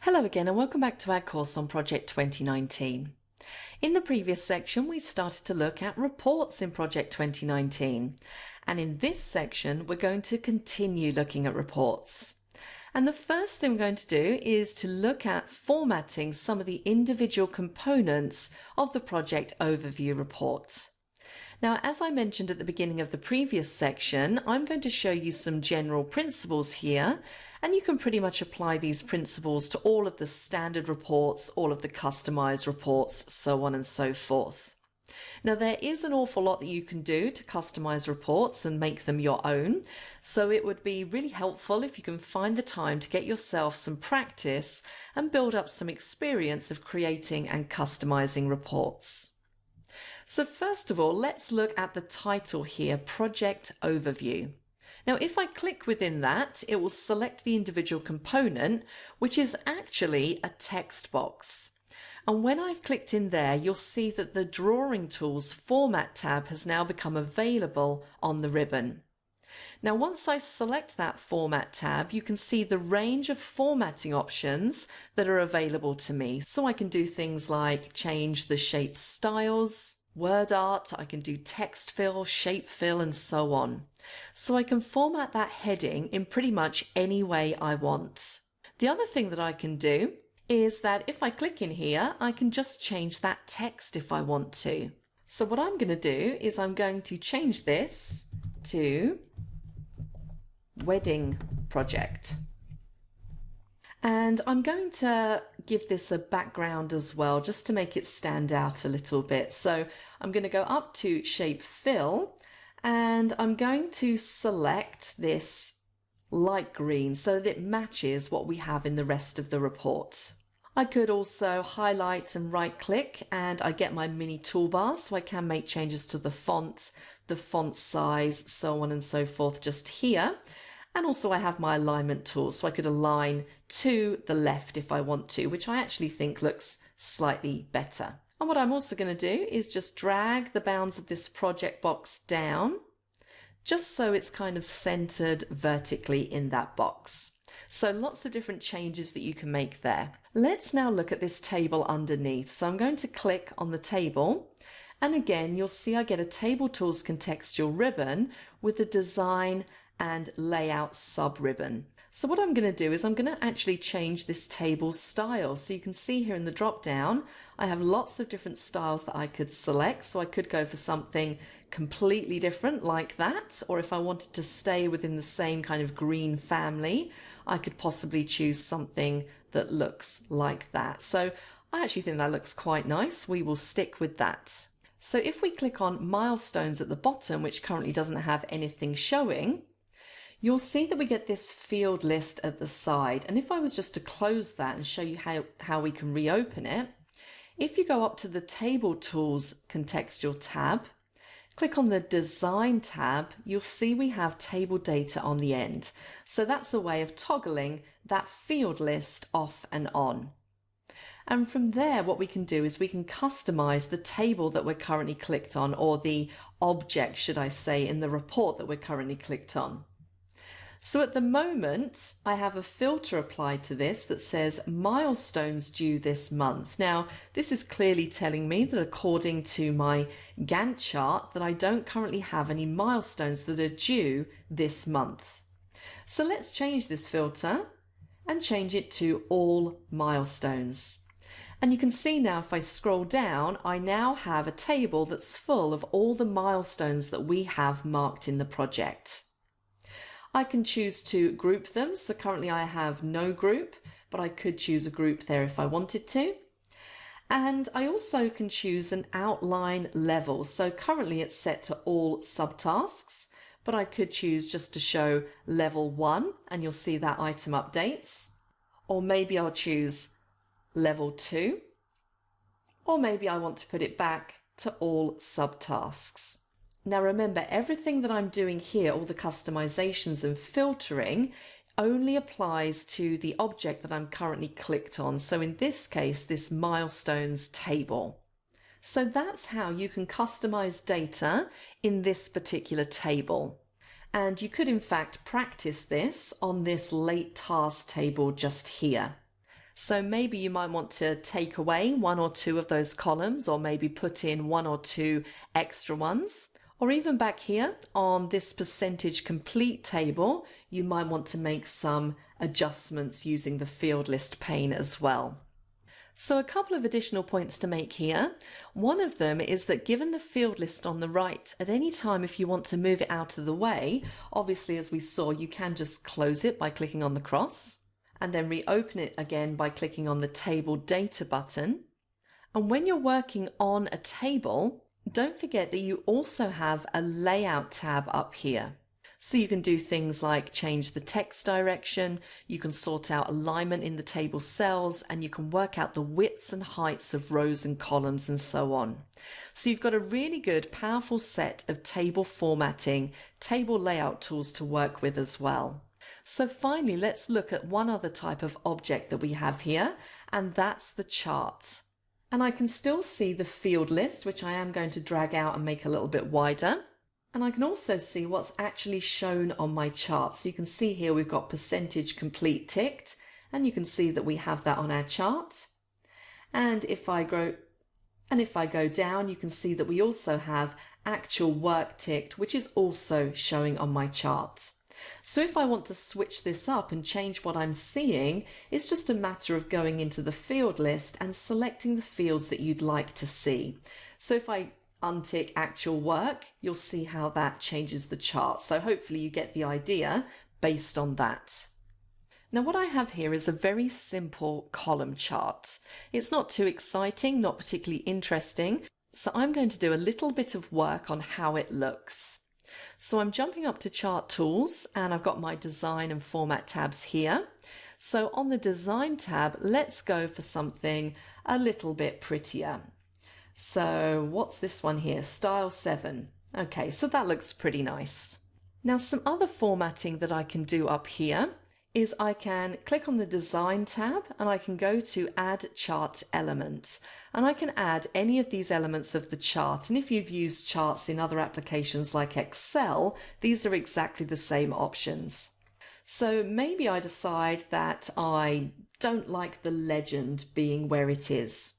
Hello again and welcome back to our course on Project 2019. In the previous section we started to look at reports in Project 2019, and in this section we're going to continue looking at reports. And the first thing we're going to do is to look at formatting some of the individual components of the project overview report. Now, as I mentioned at the beginning of the previous section, I'm going to show you some general principles here, and you can pretty much apply these principles to all of the standard reports, all of the customized reports, so on and so forth. Now, there is an awful lot that you can do to customize reports and make them your own, so it would be really helpful if you can find the time to get yourself some practice and build up some experience of creating and customizing reports. So first of all, let's look at the title here, Project Overview. Now, if I click within that, it will select the individual component, which is actually a text box. And when I've clicked in there, you'll see that the Drawing Tools Format tab has now become available on the ribbon. Now, once I select that Format tab, you can see the range of formatting options that are available to me. So I can do things like change the shape styles, word art, I can do text fill, shape fill, and so on. So I can format that heading in pretty much any way I want. The other thing that I can do is that if I click in here, I can just change that text if I want to. So what I'm going to do is I'm going to change this to Wedding Project. And I'm going to give this a background as well, just to make it stand out a little bit. So I'm going to go up to Shape Fill, and I'm going to select this light green so that it matches what we have in the rest of the report. I could also highlight and right click, and I get my mini toolbars, so I can make changes to the font size, so on and so forth just here. And also I have my alignment tool, so I could align to the left if I want to, which I actually think looks slightly better. And what I'm also going to do is just drag the bounds of this project box down, just so it's kind of centered vertically in that box. So lots of different changes that you can make there. Let's now look at this table underneath. So I'm going to click on the table, and again, you'll see I get a Table Tools contextual ribbon with the Design and Layout sub-ribbon. So what I'm going to do is I'm going to actually change this table style. So you can see here in the drop down, I have lots of different styles that I could select. So I could go for something completely different like that, or if I wanted to stay within the same kind of green family, I could possibly choose something that looks like that. So I actually think that looks quite nice. We will stick with that. So if we click on Milestones at the bottom, which currently doesn't have anything showing, you'll see that we get this field list at the side. And if I was just to close that and show you how we can reopen it, if you go up to the Table Tools contextual tab, click on the Design tab, you'll see we have table data on the end. So that's a way of toggling that field list off and on. And from there, what we can do is we can customize the table that we're currently clicked on, or the object, should I say, in the report that we're currently clicked on. So at the moment, I have a filter applied to this that says milestones due this month. Now, this is clearly telling me that according to my Gantt chart that I don't currently have any milestones that are due this month. So let's change this filter and change it to all milestones. And you can see now if I scroll down, I now have a table that's full of all the milestones that we have marked in the project. I can choose to group them. So currently I have no group, but I could choose a group there if I wanted to. And I also can choose an outline level. So currently it's set to all subtasks, but I could choose just to show level 1, and you'll see that item updates. Or maybe I'll choose level 2, or maybe I want to put it back to all subtasks. Now remember, everything that I'm doing here, all the customizations and filtering, only applies to the object that I'm currently clicked on. So in this case, this milestones table. So that's how you can customize data in this particular table. And you could in fact practice this on this late task table just here. So maybe you might want to take away one or two of those columns, or maybe put in one or two extra ones. Or even back here on this percentage complete table, you might want to make some adjustments using the field list pane as well. So a couple of additional points to make here. One of them is that given the field list on the right, at any time if you want to move it out of the way, obviously as we saw, you can just close it by clicking on the cross and then reopen it again by clicking on the table data button. And when you're working on a table, don't forget that you also have a layout tab up here. So you can do things like change the text direction, you can sort out alignment in the table cells, and you can work out the widths and heights of rows and columns and so on. So you've got a really good, powerful set of table formatting, table layout tools to work with as well. So finally, let's look at one other type of object that we have here, and that's the chart. And I can still see the field list, which I am going to drag out and make a little bit wider. And I can also see what's actually shown on my chart. So you can see here we've got percentage complete ticked, and you can see that we have that on our chart. And if I go down, you can see that we also have actual work ticked, which is also showing on my chart. So if I want to switch this up and change what I'm seeing, it's just a matter of going into the field list and selecting the fields that you'd like to see. So if I untick actual work, you'll see how that changes the chart. So hopefully you get the idea based on that. Now what I have here is a very simple column chart. It's not too exciting, not particularly interesting. So I'm going to do a little bit of work on how it looks. So I'm jumping up to Chart Tools, and I've got my Design and Format tabs here. So on the Design tab, let's go for something a little bit prettier. So what's this one here? Style 7. Okay, so that looks pretty nice. Now some other formatting that I can do up here is I can click on the Design tab and I can go to Add Chart Element, and I can add any of these elements of the chart. And if you've used charts in other applications like Excel, these are exactly the same options. So maybe I decide that I don't like the legend being where it is.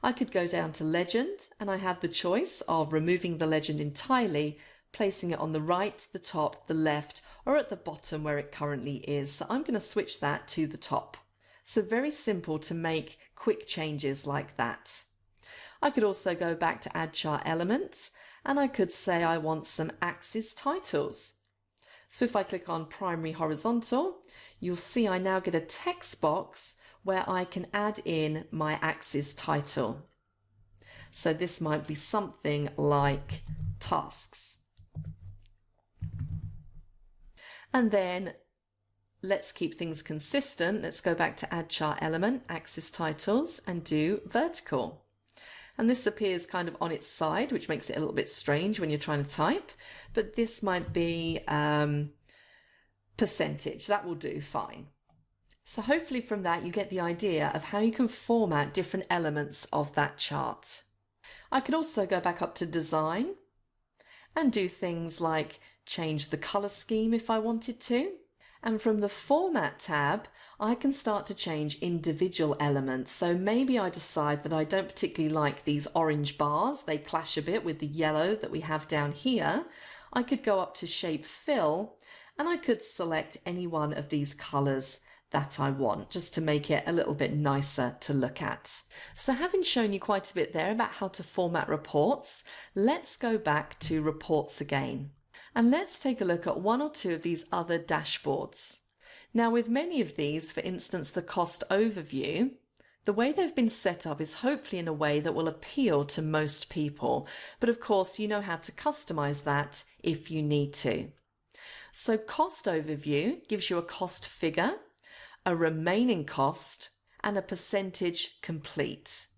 I could go down to Legend, and I have the choice of removing the legend entirely, placing it on the right, the top, the left, or at the bottom where it currently is. So I'm going to switch that to the top. So very simple to make quick changes like that. I could also go back to Add Chart Element, and I could say I want some axis titles. So if I click on Primary Horizontal, you'll see I now get a text box where I can add in my axis title. So this might be something like tasks. And then let's keep things consistent. Let's go back to Add Chart Element, Axis Titles, and do vertical. And this appears kind of on its side, which makes it a little bit strange when you're trying to type, but this might be percentage. That will do fine. So hopefully from that you get the idea of how you can format different elements of that chart. I could also go back up to Design and do things like change the color scheme if I wanted to. And from the Format tab, I can start to change individual elements. So maybe I decide that I don't particularly like these orange bars. They clash a bit with the yellow that we have down here. I could go up to Shape Fill, and I could select any one of these colors that I want, just to make it a little bit nicer to look at. So having shown you quite a bit there about how to format reports, let's go back to reports again. And let's take a look at one or two of these other dashboards. Now with many of these, for instance the cost overview, the way they've been set up is hopefully in a way that will appeal to most people. But of course you know how to customize that if you need to. So cost overview gives you a cost figure, a remaining cost, and a percentage complete.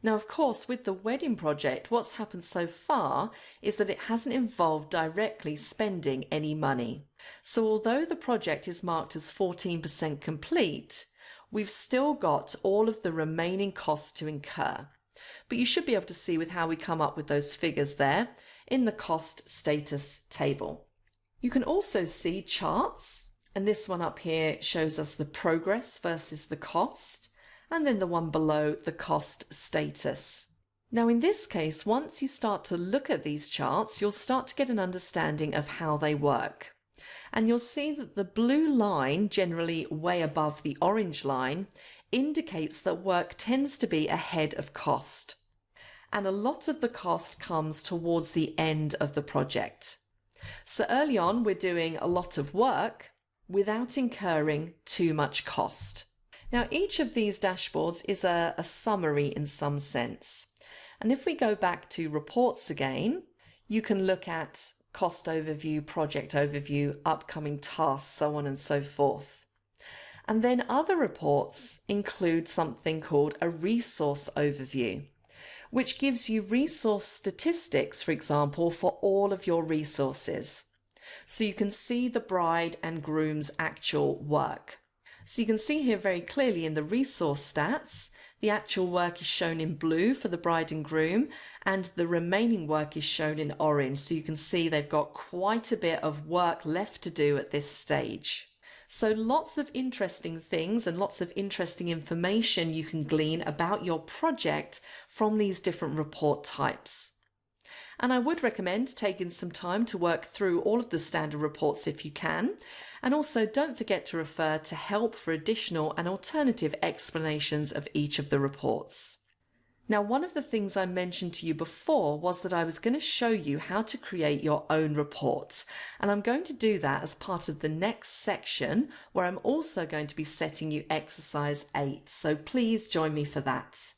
Now, of course, with the wedding project, what's happened so far is that it hasn't involved directly spending any money. So although the project is marked as 14% complete, we've still got all of the remaining costs to incur. But you should be able to see with how we come up with those figures there in the cost status table. You can also see charts, and this one up here shows us the progress versus the cost. and then the one below, the cost status. Now in this case, once you start to look at these charts, you'll start to get an understanding of how they work. And you'll see that the blue line, generally way above the orange line, indicates that work tends to be ahead of cost. And a lot of the cost comes towards the end of the project. So early on, we're doing a lot of work without incurring too much cost. Now, each of these dashboards is a summary in some sense. And if we go back to reports again, you can look at cost overview, project overview, upcoming tasks, so on and so forth. And then other reports include something called a resource overview, which gives you resource statistics, for example, for all of your resources. So you can see the bride and groom's actual work. So you can see here very clearly in the resource stats, the actual work is shown in blue for the bride and groom, and the remaining work is shown in orange. So you can see they've got quite a bit of work left to do at this stage. So lots of interesting things and lots of interesting information you can glean about your project from these different report types. And I would recommend taking some time to work through all of the standard reports if you can. And also don't forget to refer to help for additional and alternative explanations of each of the reports. Now, one of the things I mentioned to you before was that I was going to show you how to create your own reports. And I'm going to do that as part of the next section, where I'm also going to be setting you exercise 8. So please join me for that.